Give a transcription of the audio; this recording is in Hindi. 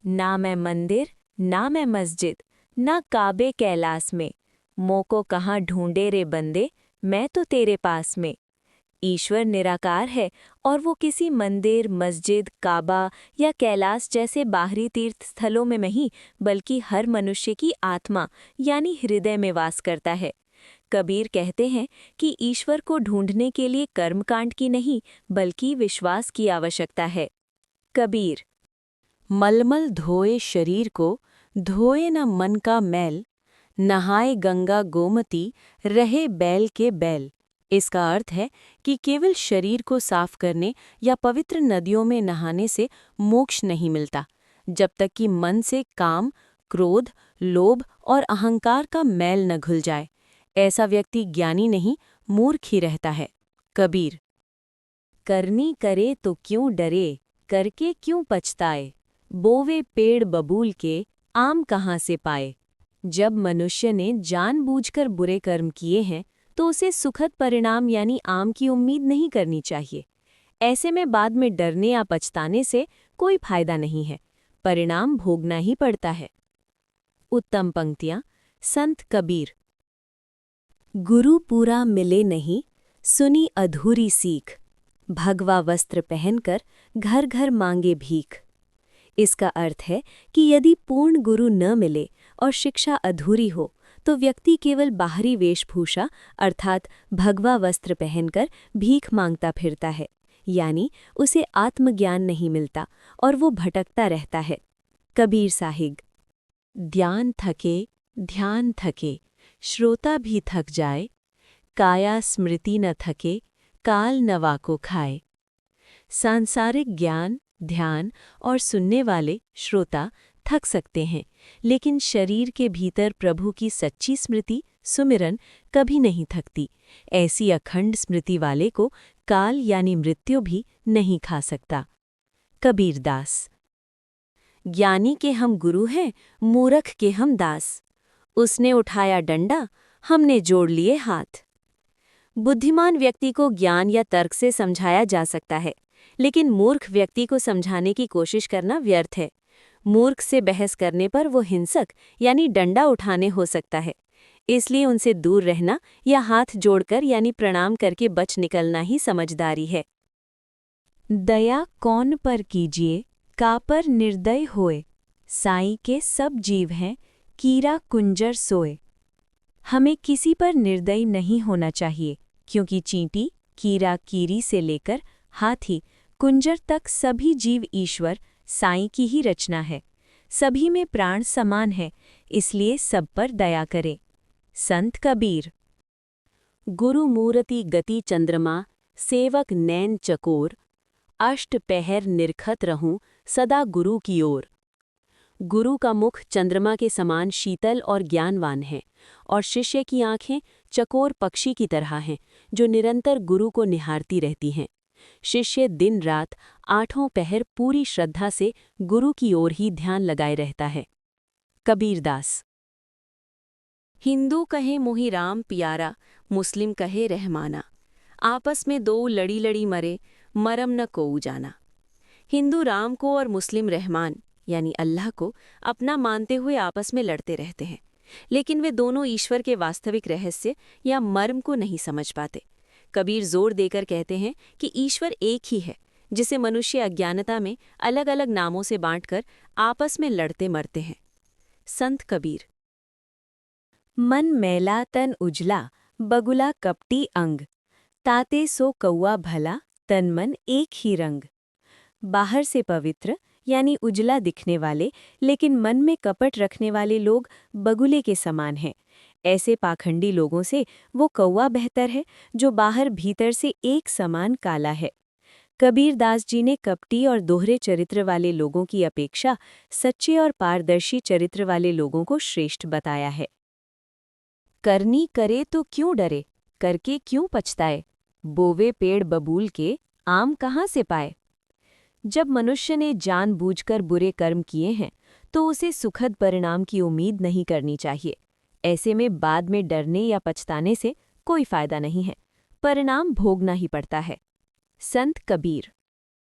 ना मैं मंदिर, ना मैं मस्जिद, ना काबे कैलाश में। मोको कहाँ ढूंढे रे बंदे, मैं तो तेरे पास में। ईश्वर निराकार है और वो किसी मंदिर, मस्जिद, काबा या कैलाश जैसे बाहरी तीर्थ स्थलों में नहीं, बल्कि हर मनुष्य की आत्मा यानी हृदय में वास करता है। कबीर कहते हैं कि ईश्वर को ढूंढने के लिए कर्मकांड की नहीं, बल्कि विश्वास की आवश्यकता है। कबीर। मलमल धोए शरीर को, धोए न मन का मैल, नहाए गंगा गोमती, रहे बैल के बैल। इसका अर्थ है कि केवल शरीर को साफ करने या पवित्र नदियों में नहाने से मोक्ष नहीं मिलता, जब तक कि मन से काम, क्रोध, लोभ और अहंकार का मैल न घुल जाए। ऐसा व्यक्ति ज्ञानी नहीं, मूर्ख ही रहता है। कबीर। करनी करे तो क्यों डरे, करके क्यों पछताए। बोवे पेड़ बबूल के, आम कहाँ से पाए। जब मनुष्य ने जानबूझकर बुरे कर्म किए हैं तो उसे सुखद परिणाम यानी आम की उम्मीद नहीं करनी चाहिए। ऐसे में बाद में डरने या पछताने से कोई फायदा नहीं है, परिणाम भोगना ही पड़ता है। उत्तम पंक्तियां संत कबीर। गुरु पूरा मिले नहीं, सुनी अधूरी सीख। भगवा वस्त्र पहनकर घर घर मांगे भीख। इसका अर्थ है कि यदि पूर्ण गुरु न मिले और शिक्षा अधूरी हो तो व्यक्ति केवल बाहरी वेशभूषा अर्थात भगवा वस्त्र पहनकर भीख मांगता फिरता है, यानी उसे आत्मज्ञान नहीं मिलता और वो भटकता रहता है। कबीर साहिब। ध्यान थके, ध्यान थके, श्रोता भी थक जाए। काया स्मृति न थके, काल नवा को खाए। सांसारिक ज्ञान, ध्यान और सुनने वाले श्रोता थक सकते हैं, लेकिन शरीर के भीतर प्रभु की सच्ची स्मृति, सुमिरन कभी नहीं थकती। ऐसी अखंड स्मृति वाले को काल यानी मृत्यु भी नहीं खा सकता। कबीरदास। ज्ञानी के हम गुरु हैं, मूर्ख के हम दास। उसने उठाया डंडा, हमने जोड़ लिए हाथ। बुद्धिमान व्यक्ति को ज्ञान या तर्क से समझाया जा सकता है, लेकिन मूर्ख व्यक्ति को समझाने की कोशिश करना व्यर्थ है। मूर्ख से बहस करने पर वो हिंसक यानी डंडा उठाने हो सकता है, इसलिए उनसे दूर रहना या हाथ जोड़कर यानी प्रणाम करके बच निकलना ही समझदारी है। दया कौन पर कीजिए, का पर निर्दय होए। साईं के सब जीव हैं, कीरा कुंजर सोए। हमें किसी पर निर्दयी नहीं होना चाहिए, क्योंकि चींटी, कीरा कीरी से लेकर हाथी, कुंजर तक सभी जीव ईश्वर साईं की ही रचना है। सभी में प्राण समान है, इसलिए सब पर दया करें। संत कबीर। गुरु मूर्ति गति चंद्रमा, सेवक नैन चकोर। अष्ट पहर निरखत रहूं, सदा गुरु की ओर। गुरु का मुख चंद्रमा के समान शीतल और ज्ञानवान है, और शिष्य की आंखें चकोर पक्षी की तरह हैं, जो निरंतर गुरु को निहारती रहती हैं। शिष्य दिन रात आठों पहर पूरी श्रद्धा से गुरु की ओर ही ध्यान लगाए रहता है। कबीरदास। हिंदू कहे मोहि राम पियारा, मुस्लिम कहे रहमाना। आपस में दो लड़ी लड़ी मरे, मरम न कोऊ जाना। हिंदू राम को और मुस्लिम रहमान यानी अल्लाह को अपना मानते हुए आपस में लड़ते रहते हैं, लेकिन वे दोनों ईश्वर के वास्तविक रहस्य या मर्म को नहीं समझ पाते। कबीर जोर देकर कहते हैं कि ईश्वर एक ही है, जिसे मनुष्य अज्ञानता में अलग अलग नामों से बांटकर आपस में लड़ते मरते हैं। संत कबीर। मन मैला तन उजला, बगुला कपटी अंग। ताते सो कौआ भला, तन मन एक ही रंग। बाहर से पवित्र यानी उजला दिखने वाले लेकिन मन में कपट रखने वाले लोग बगुले के समान हैं। ऐसे पाखंडी लोगों से वो कौआ बेहतर है जो बाहर भीतर से एक समान काला है। कबीरदास जी ने कपटी और दोहरे चरित्र वाले लोगों की अपेक्षा सच्चे और पारदर्शी चरित्र वाले लोगों को श्रेष्ठ बताया है। करनी करे तो क्यों डरे, करके क्यों पछताए। बोवे पेड़ बबूल के, आम कहाँ से पाए। जब मनुष्य ने जानबूझकर बुरे कर्म किए हैं तो उसे सुखद परिणाम की उम्मीद नहीं करनी चाहिए। ऐसे में बाद में डरने या पछताने से कोई फायदा नहीं है, परिणाम भोगना ही पड़ता है। संत कबीर।